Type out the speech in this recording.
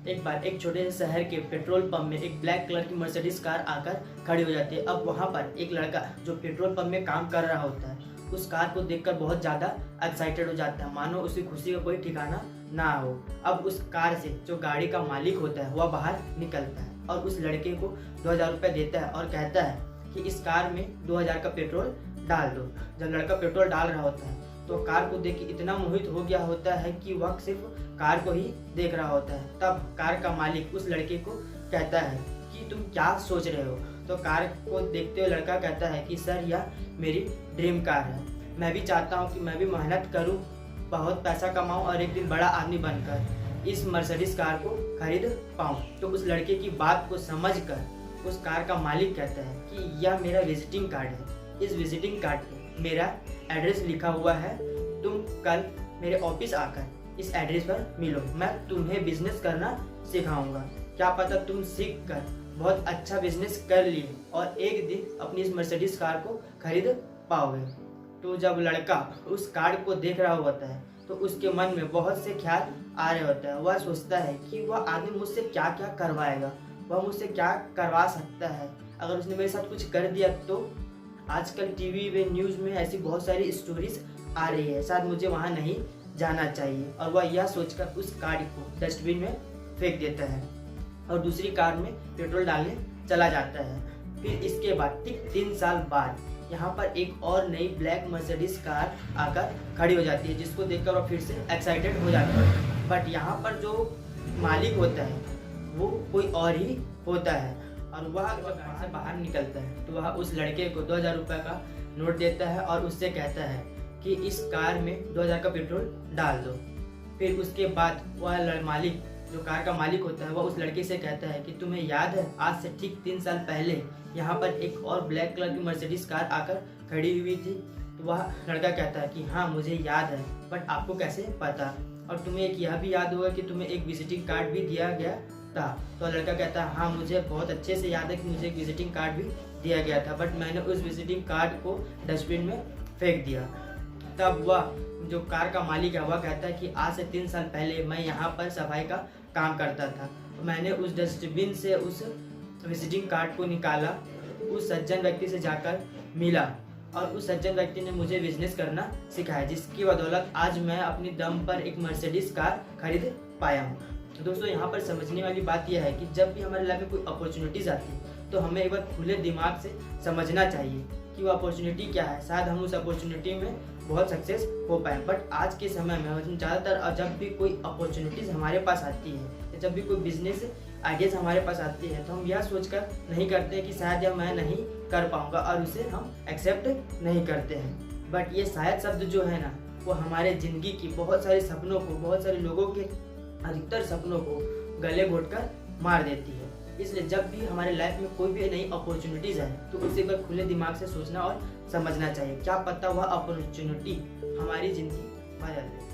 एक बार एक छोटे से शहर के पेट्रोल पंप में एक ब्लैक कलर की मर्सिडीज कार आकर खड़ी हो जाती है। अब वहाँ पर एक लड़का जो पेट्रोल पंप में काम कर रहा होता है उस कार को देखकर बहुत ज़्यादा एक्साइटेड हो जाता है, मानो उसकी खुशी का कोई ठिकाना ना हो। अब उस कार से जो गाड़ी का मालिक होता है वह बाहर निकलता है और उस लड़के को 2000 रुपये देता है और कहता है कि इस कार में 2000 का पेट्रोल डाल दो। जब लड़का पेट्रोल डाल रहा होता है तो कार को देख के इतना मोहित हो गया होता है कि वह सिर्फ कार को ही देख रहा होता है। तब कार का मालिक उस लड़के को कहता है कि तुम क्या सोच रहे हो। तो कार को देखते हुए लड़का कहता है कि सर यह मेरी ड्रीम कार है, मैं भी चाहता हूँ कि मैं भी मेहनत करूँ, बहुत पैसा कमाऊँ और एक दिन बड़ा आदमी बनकर इस मर्सिडीज कार को खरीद पाऊँ। तो उस लड़के की बात को समझकर उस कार का मालिक कहता है कि यह मेरा विजिटिंग कार्ड है, इस विजिटिंग कार्ड पे मेरा एड्रेस लिखा हुआ है, तुम कल मेरे ऑफिस आकर इस एड्रेस पर मिलो, मैं तुम्हें बिजनेस करना सिखाऊंगा। क्या पता तुम सीख कर बहुत अच्छा बिजनेस कर लिए और एक दिन अपनी इस मर्सिडीज कार को खरीद पाओगे। तो जब लड़का उस कार को देख रहा होता है तो उसके मन में बहुत से ख्याल आ रहे होते हैं। वह सोचता है कि वह आदमी मुझसे क्या क्या करवाएगा, वह मुझसे क्या करवा सकता है। अगर उसने मेरे साथ कुछ कर दिया तो आजकल टीवी में न्यूज़ में ऐसी बहुत सारी स्टोरीज आ रही है, शायद मुझे वहाँ नहीं जाना चाहिए। और वह यह सोचकर उस कार को डस्टबिन में फेंक देता है और दूसरी कार में पेट्रोल डालने चला जाता है। फिर इसके बाद ठीक 3 साल बाद यहाँ पर एक और नई ब्लैक मर्सिडीज कार आकर खड़ी हो जाती है, जिसको देखकर वह फिर से एक्साइटेड हो जाता है। बट यहाँ पर जो मालिक होता है वो कोई और ही होता है और वह जब कार से बाहर निकलता है तो वह उस लड़के को 2000 रुपये का नोट देता है और उससे कहता है कि इस कार में 2000 का पेट्रोल डाल दो। फिर उसके बाद वह मालिक जो कार का मालिक होता है वह उस लड़के से कहता है कि तुम्हें याद है आज से ठीक 3 साल पहले यहाँ पर एक और ब्लैक कलर की मर्सिडीज कार आकर खड़ी हुई थी। तो वह लड़का कहता है कि हाँ मुझे याद है, बट आपको कैसे पता, और तुम्हें एक यह भी याद होगा कि तुम्हें एक विजिटिंग कार्ड भी दिया गया था। तो लड़का कहता है हाँ मुझे बहुत अच्छे से याद है कि मुझे एक विजिटिंग कार्ड भी दिया गया था, बट मैंने उस विजिटिंग कार्ड को डस्टबिन में फेंक दिया। तब वह जो कार का मालिक है वह कहता है कि आज से 3 साल पहले मैं यहाँ पर सफाई का काम करता था, मैंने उस डस्टबिन से उस विजिटिंग कार्ड को निकाला, उस सज्जन व्यक्ति से जाकर मिला और उस सज्जन व्यक्ति ने मुझे बिजनेस करना सिखाया, जिसकी बदौलत आज मैं अपनी दम पर एक मर्सिडीज कार खरीद पाया हूँ। तो दोस्तों यहाँ पर समझने वाली बात यह है कि जब भी हमारे लाइफ में कोई अपॉर्चुनिटीज़ आती है तो हमें एक बार खुले दिमाग से समझना चाहिए कि वो अपॉर्चुनिटी क्या है। शायद हम उस अपॉर्चुनिटी में बहुत सक्सेस हो पाए, बट आज के समय में हम ज़्यादातर जब भी कोई अपॉर्चुनिटीज़ हमारे पास आती है, जब भी कोई बिजनेस आइडियाज़ हमारे पास आती है तो हम यह सोचकर नहीं करते कि शायद यह मैं नहीं कर पाऊँगा और उसे हम एक्सेप्ट नहीं करते हैं। बट ये शायद शब्द जो है ना वो हमारे ज़िंदगी की बहुत सारे सपनों को, बहुत सारे लोगों के अधिकतर सपनों को गले घोंटकर मार देती है। इसलिए जब भी हमारे लाइफ में कोई भी नई अपॉर्चुनिटीज़ है तो उसे एक बार खुले दिमाग से सोचना और समझना चाहिए। क्या पता वह अपॉर्चुनिटी हमारी ज़िंदगी बदल दे।